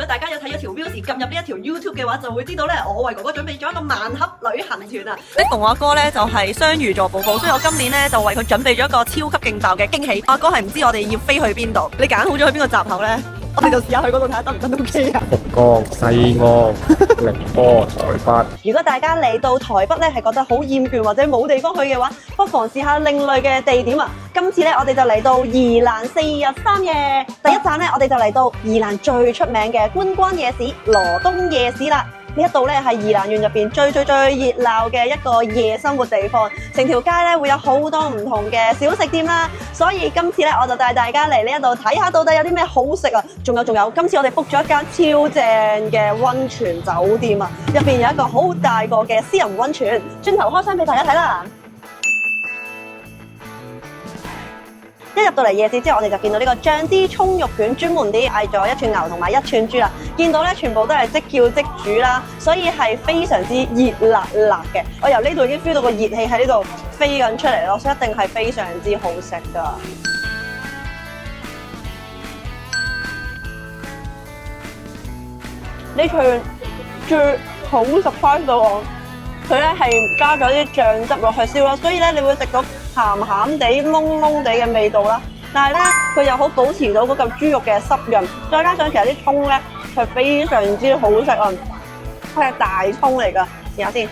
大家有睇咗條 views 撳入呢一條 YouTube 嘅話，就會知道咧，我為哥哥準備咗一個萬盒旅行團啊！你同我阿哥咧就係雙魚座寶寶，所以我今年咧就為佢準備咗一個超級勁爆嘅驚喜。阿哥係唔知我哋要飛去邊度，你揀好咗去邊個閘口咧？我哋就試下去嗰度睇下得唔得 OK 啊！福岡、西安、寧波、台北。如果大家嚟到台北咧係覺得好厭倦或者冇地方去嘅話，不妨試下另類嘅地點啊！今次咧我哋就嚟到宜蘭4日3夜，第一站咧我哋就嚟到宜蘭最出名嘅觀光夜市羅東夜市啦。呢一度咧係宜蘭縣入邊最熱鬧嘅一個夜生活地方，成條街咧會有好多唔同嘅小食店啦。所以今次咧我就帶大家嚟呢一度睇下到底有啲咩好食啊！仲有，今次我哋 book 咗一間超正嘅溫泉酒店啊，入邊有一個好大個嘅私人溫泉，轉頭開箱俾大家睇啦。一入到嚟夜市之後，我哋就見到呢個醬汁葱肉卷，專門啲嗌咗一串牛同埋一串豬啦。見到咧全部都係即叫即煮啦，所以係非常之熱辣嘅。我由呢度已經 feel 到個熱氣喺呢度飛緊出嚟咯，所以一定係非常之好食㗎。呢串最好食翻到我，佢咧係加咗啲醬汁落去燒咯，所以咧你會食到鹹鹹地、燶燶地嘅味道啦。但係咧佢又好保持到嗰嚿豬肉嘅濕潤，再加上其實啲葱咧係非常之好食啊！佢係大葱嚟㗎，試下先。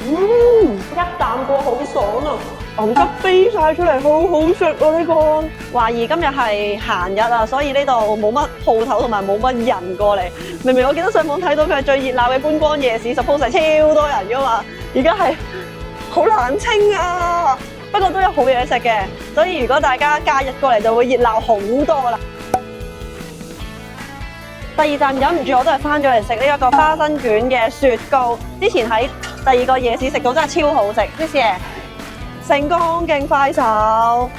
一啖過好爽啊！牛汁飛晒出嚟，好好食啊！呢個懷疑今日係閒日啊，所以呢度冇乜鋪頭同埋冇乜人過嚟。明明我記得上網睇到佢係最熱鬧嘅觀光夜市，suppose係超多人㗎嘛，而家係好冷清啊！不過都有好嘢食嘅，所以如果大家假日過嚟就會熱鬧好多啦。第二站忍唔住我都係翻咗嚟食呢一個花生卷嘅雪糕。之前喺第二個夜市食到真係超好食，呢次成功勁快手。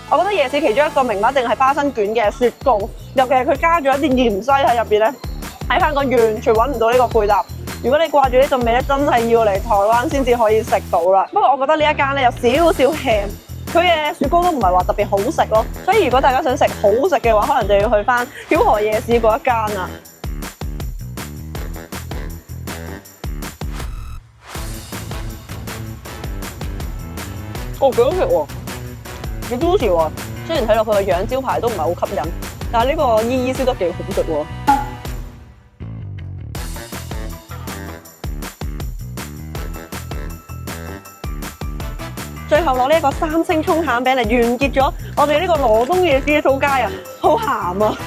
我覺得夜市其中一個名物一定係花生卷嘅雪糕，尤其係佢加咗一啲芫荽喺入邊咧，喺香港完全揾唔到呢個配搭。如果你掛住呢陣味咧，真係要嚟台灣先至可以食到啦。不過我覺得呢一間咧有少少鹹，佢嘅雪糕都唔係話特別好食咯。所以如果大家想食好食嘅話，可能就要去翻曉河夜市嗰一間啊。哦，幾好食喎，幾 juicy 喎。雖然睇落佢個樣招牌都唔係好吸引，但係呢個依依燒得幾好食喎。最後攞呢一個3星葱餡餅嚟完結咗我哋呢個羅東夜市嘅掃街啊！好鹹啊，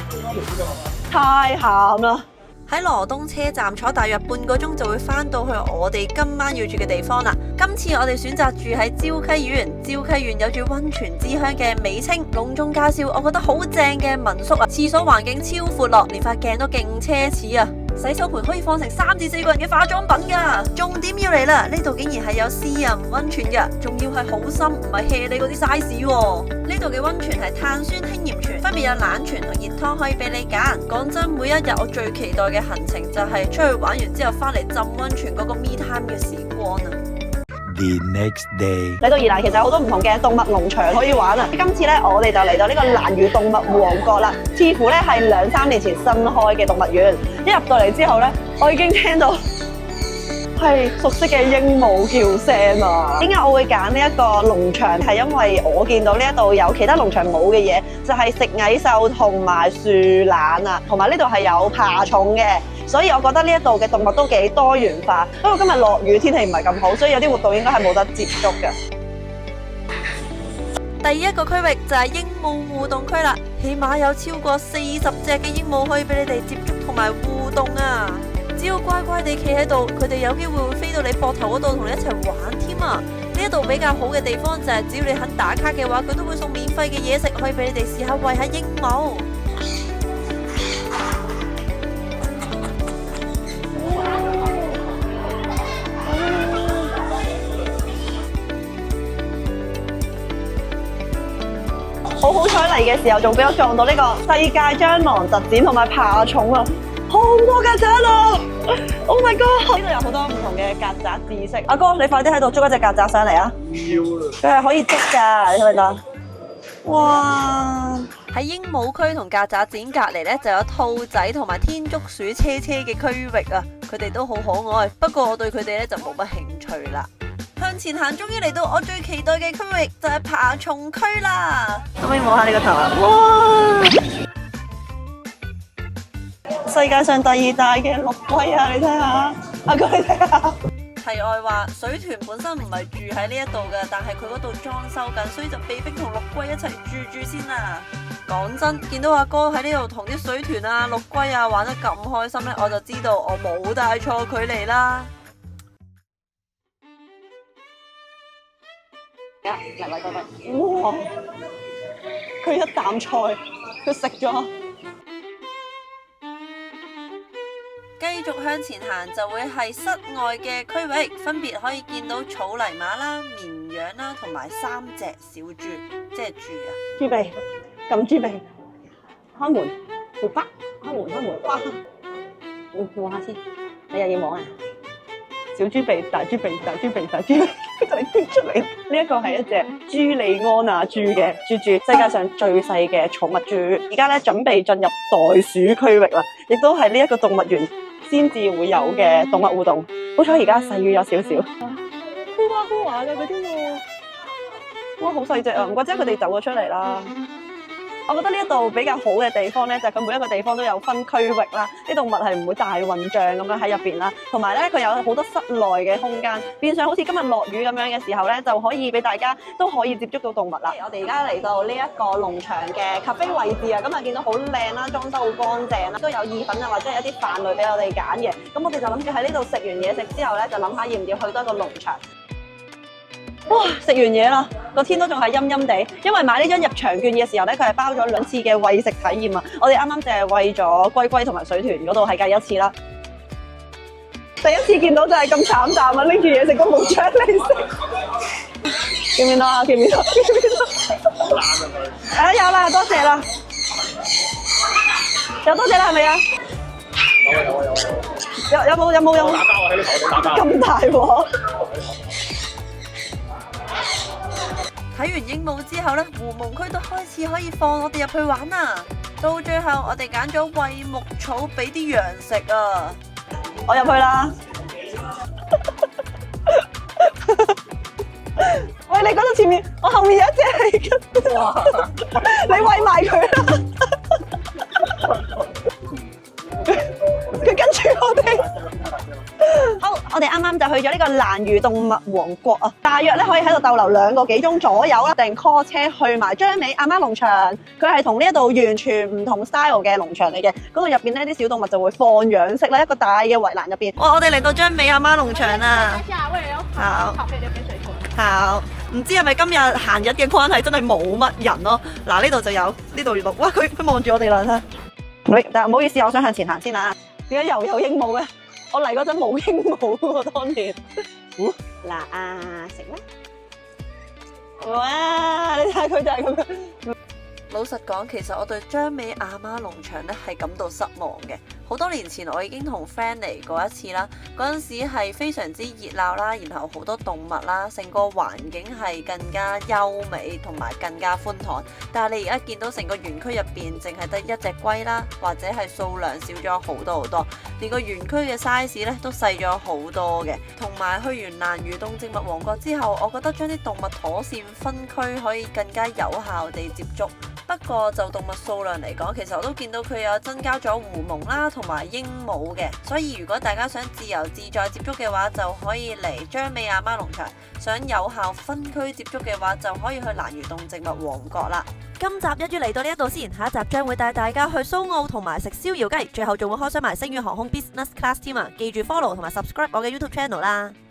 太鹹啦！喺羅東車站坐大約半個鐘就會返到去我哋今晚要住嘅地方啦。今次我哋選擇住喺礁溪縣，礁溪縣有住溫泉之鄉嘅美稱，隆重介紹我覺得好正嘅民宿啊！廁所環境超闊落，連塊鏡都勁奢侈啊！洗手盆可以放成3至4個人嘅化妝品噶，重點要嚟啦！呢度竟然係有私人溫泉噶，仲要係好深，唔係 hea 你嗰啲 size 喎。呢度嘅溫泉係碳酸氫鹽泉，分別有冷泉同熱湯可以俾你揀。講真，每一日我最期待嘅行程就係出去玩完之後翻嚟浸溫泉嗰個 me time 嘅時光啊！The next day 嚟到宜蘭，其實有好多唔同嘅動物農場可以玩啊！今次咧，我哋就嚟到呢個蘭嶼動物王國啦，似乎咧係2、3年前新開嘅動物園。一入到嚟之後咧，我已經聽到係熟悉嘅鸚鵡叫聲啊！點解我會揀呢一個農場？係因為我見到呢一度有其他農場冇嘅嘢，就係食蟻獸同埋樹懶啊，同埋呢度係有爬蟲嘅。所以我覺得呢一度嘅動物都幾多元化，不過今日落雨，天氣唔係咁好，所以有啲活動應該係冇得接觸嘅。第一個區域就係鸚鵡互動區啦，起碼有超過40隻嘅鸚鵡可以俾你哋接觸同埋互動啊！只要乖乖地企喺度，佢哋有機會會飛到你膊頭嗰度同你一齊玩添啊！呢一度比較好嘅地方就係只要你肯打卡嘅話，佢都會送免費嘅嘢食，可以俾你哋試下餵下鸚鵡。好彩嚟嘅時候，仲俾我撞到呢個世界蟑螂特展同埋爬蟲啊！好多曱甴啊 ！Oh my god！呢度有好多唔同嘅曱甴知識。阿哥，你快啲喺度捉一隻曱甴上嚟啊！唔要啦！佢係可以捉㗎，你睇唔睇到？哇！喺鸚鵡區同曱甴展隔離呢，就有兔仔同埋天竺鼠車車嘅區域啊，佢哋都好可愛。不過我對佢哋呢就冇乜興趣啦。向前行，終於嚟到我最期待嘅區域，就係爬蟲區啦。可唔可以摸下呢個頭啊？哇！世界上第2大嘅陸龜啊，你睇下，阿哥你睇下。題外話，水豚本身唔係住喺呢一度嘅，但係佢嗰度裝修緊，所以就被逼同陸龜一齊住先啦。講真，見到阿哥喺呢度同啲水豚啊、陸龜啊玩得咁開心呢，我就知道我冇帶錯距離啦。哇！佢一啖菜，佢食咗。繼續向前行就會係室外嘅區域，分別可以見到草泥馬啦、綿羊啦，同埋3隻小豬，即係豬啊！豬鼻，撳豬鼻，開門，會北，開門，哇！望下先，你又要望啊？小豬鼻、大豬鼻、大豬鼻、大豬鼻，就嚟跳出嚟。呢一個係一隻朱利安娜豬嘅豬，世界上最細嘅寵物豬。而家咧準備進入袋鼠區域啦，亦都係呢一個動物園先至會有嘅動物互動。好彩而家細雨有少少，呼哇嘅嗰啲喎，哇好細隻啊！唔怪之佢哋走咗出嚟啦。我覺得呢一度比較好嘅地方咧，就係佢每一個地方都有分區域啦，啲動物係唔會大混帳咁樣喺入邊啦，同埋咧佢有好多室內嘅空間，變相好似今日落雨咁樣嘅時候咧，就可以俾大家都可以接觸到動物啦。我哋而家嚟到呢一個農場嘅咖啡位置啊，咁啊見到好靚啦，裝修好乾淨啦，都有意粉啊或者係一啲飯類俾我哋揀嘅，咁我哋就諗住喺呢度食完嘢食之後咧，就諗下要唔要去多一個農場。哇！食完嘢啦，個天都仲係陰陰地，因為買呢張入場券嘅時候咧，佢係包咗2次嘅餵食體驗啊！我哋啱啱淨係餵咗龜龜同埋水豚嗰度係計1次啦。第一次見到就係咁慘淡啊，拎住嘢食都冇獎嚟食。見唔見到啊？見唔見到？有啦，多謝啦。有多謝啦，係咪啊？有冇？打交啊！喺你頭頂打交。咁大鑊！睇完鸚鵡之後呢，狐獴區都開始可以放我哋入去玩啦。到最後我哋揀咗餵牧草俾啲羊食啊！我入去啦。喂，你嗰度前面，我後面有一隻嚟嘅。哇！你餵埋佢啦。佢跟住我哋。好，我哋啱啱就去咗呢個蘭嶼動物王國啊，大約咧可以喺度逗留2個幾鐘左右啦，訂 call 車去埋張美阿媽農場，佢係同呢一度完全唔同 style 嘅農場嚟嘅，嗰度入邊呢啲小動物就會放養式啦，一個大嘅圍欄入邊。哇，我哋嚟到張美阿媽農場啦。好，好，唔知係咪今日閒日嘅關係，真係冇乜人咯。嗱，呢度就有，呢度錄，哇，佢望住我哋啦，但係唔好意思，我想向前行先啊。點解又有鸚鵡嘅？我嚟嗰陣冇鸚鵡喎，當年。嗱啊，食啦！哇，你睇下佢就係咁樣。老實講，其實我對張美阿媽農場咧係感到失望嘅。好多年前我已經同 friend 嚟過一次啦，嗰陣時係非常之熱鬧啦，然後好多動物啦，成個環境係更加優美同埋更加寬敞。但係你而家見到成個園區入邊淨係得1隻龜啦，或者係數量少咗好多好多，連個園區嘅 size 咧都細咗好多嘅。同埋去完蘭嶼動植物王國之後，我覺得將啲動物妥善分區可以更加有效地接觸。不過就動物數量嚟講，其實我都見到佢有增加咗狐獴啦同埋鸚鵡嘅，所以如果大家想自由自在接觸嘅話，就可以嚟張美阿媽農場；想有效分區接觸嘅話，就可以去蘭嶼動植物王國啦。今集一於嚟到呢一度先，下一集將會帶大家去蘇澳同埋食燒窯雞，最後仲會開箱埋星宇航空 Business Class 添啊！記住 follow 同埋 subscribe 我嘅 YouTube channel 啦〜